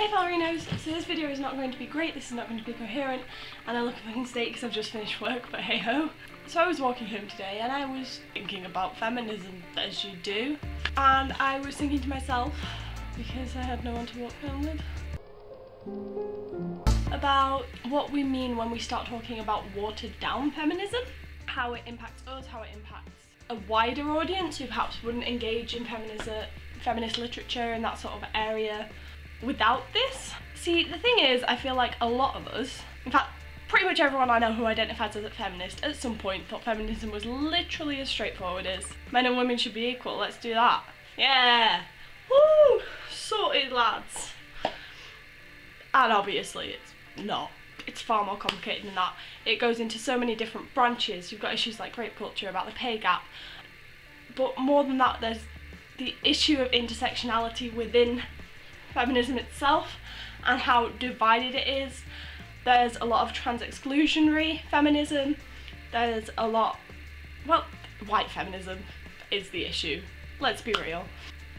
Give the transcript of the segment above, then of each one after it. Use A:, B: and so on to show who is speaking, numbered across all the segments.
A: Hey ballerinos, so this video is not going to be great, this is not going to be coherent, and I look a fucking state because I've just finished work, but hey ho. So I was walking home today and I was thinking about feminism, as you do, and I was thinking to myself, because I had no one to walk home with, about what we mean when we start talking about watered down feminism, how it impacts us, how it impacts a wider audience who perhaps wouldn't engage in feminist literature and that sort of area without this. See, the thing is, I feel like a lot of us, in fact pretty much everyone I know who identifies as a feminist at some point thought feminism was literally as straightforward as men and women should be equal, let's do that. Yeah! Woo! Sorted, lads. And obviously it's not. It's far more complicated than that. It goes into so many different branches. You've got issues like rape culture, about the pay gap, but more than that there's the issue of intersectionality within feminism itself and how divided it is. There's a lot of trans-exclusionary feminism, there's a lot, well, white feminism is the issue, let's be real.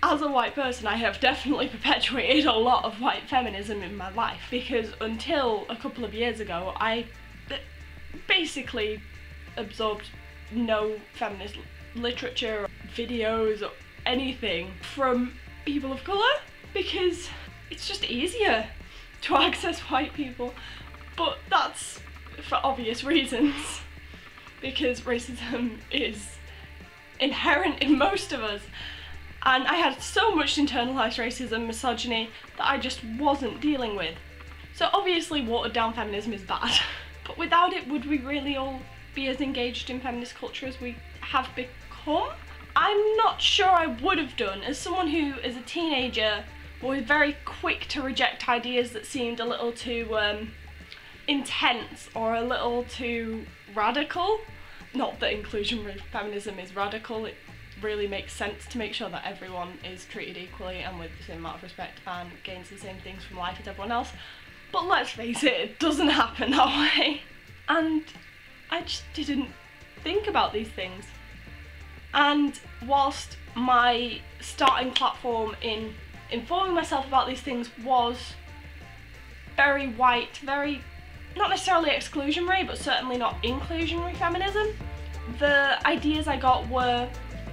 A: As a white person, I have definitely perpetuated a lot of white feminism in my life, because until a couple of years ago I basically absorbed no feminist literature, videos or anything from people of colour, because it's just easier to access white people, but that's for obvious reasons, because racism is inherent in most of us, and I had so much internalised racism, misogyny, that I just wasn't dealing with. So obviously watered down feminism is bad, but without it would we really all be as engaged in feminist culture as we have become? I'm not sure I would have done. As someone who, as a teenager, was very quick to reject ideas that seemed a little too intense or a little too radical. Not that inclusionary feminism is radical, it really makes sense to make sure that everyone is treated equally and with the same amount of respect and gains the same things from life as everyone else. But let's face it doesn't happen that way. And I just didn't think about these things. And whilst my starting platform in informing myself about these things was very white, very, not necessarily exclusionary, but certainly not inclusionary feminism, the ideas I got were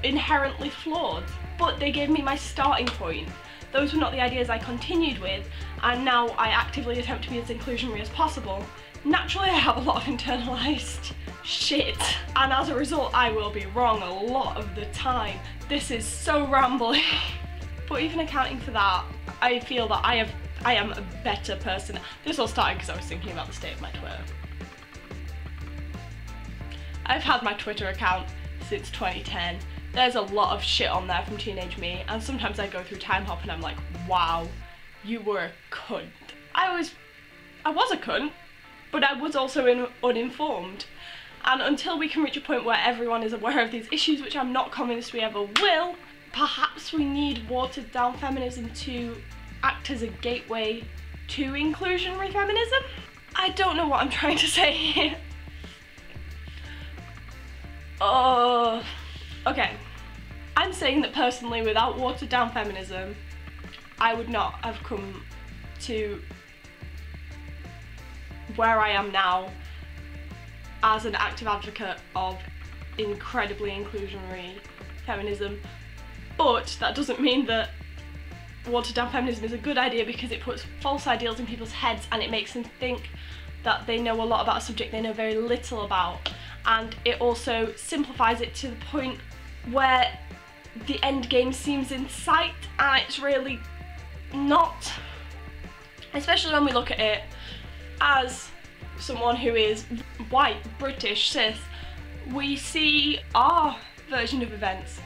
A: inherently flawed, but they gave me my starting point. Those were not the ideas I continued with, and now I actively attempt to be as inclusionary as possible. Naturally I have a lot of internalised shit, and as a result I will be wrong a lot of the time. This is so rambling. But even accounting for that, I feel that I am a better person. This all started because I was thinking about the state of my Twitter. I've had my Twitter account since 2010. There's a lot of shit on there from teenage me, and sometimes I go through time hop and I'm like, wow, you were a cunt. I was a cunt, but I was also uninformed. And until we can reach a point where everyone is aware of these issues, which I'm not convinced we ever will, perhaps we need watered down feminism to act as a gateway to inclusionary feminism? I don't know what I'm trying to say here. Okay. I'm saying that personally, without watered down feminism, I would not have come to where I am now as an active advocate of incredibly inclusionary feminism. But that doesn't mean that watered down feminism is a good idea, because it puts false ideals in people's heads and it makes them think that they know a lot about a subject they know very little about, and it also simplifies it to the point where the end game seems in sight and it's really not. Especially when we look at it as someone who is white, British, cis, we see our version of events,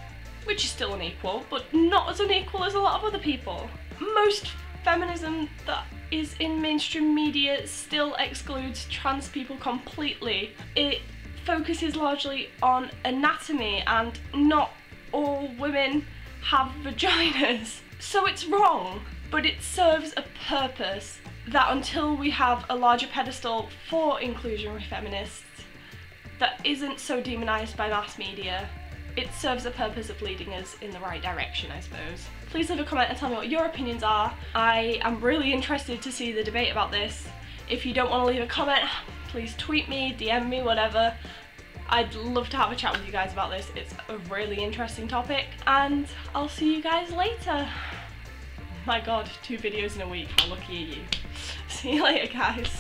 A: which is still unequal, but not as unequal as a lot of other people. Most feminism that is in mainstream media still excludes trans people completely. It focuses largely on anatomy, and not all women have vaginas. So it's wrong, but it serves a purpose that until we have a larger pedestal for inclusionary feminists that isn't so demonised by mass media, it serves the purpose of leading us in the right direction, I suppose. Please leave a comment and tell me what your opinions are. I am really interested to see the debate about this. If you don't want to leave a comment, please tweet me, DM me, whatever. I'd love to have a chat with you guys about this. It's a really interesting topic, and I'll see you guys later. My god, 2 videos in a week, how lucky are you? See you later, guys.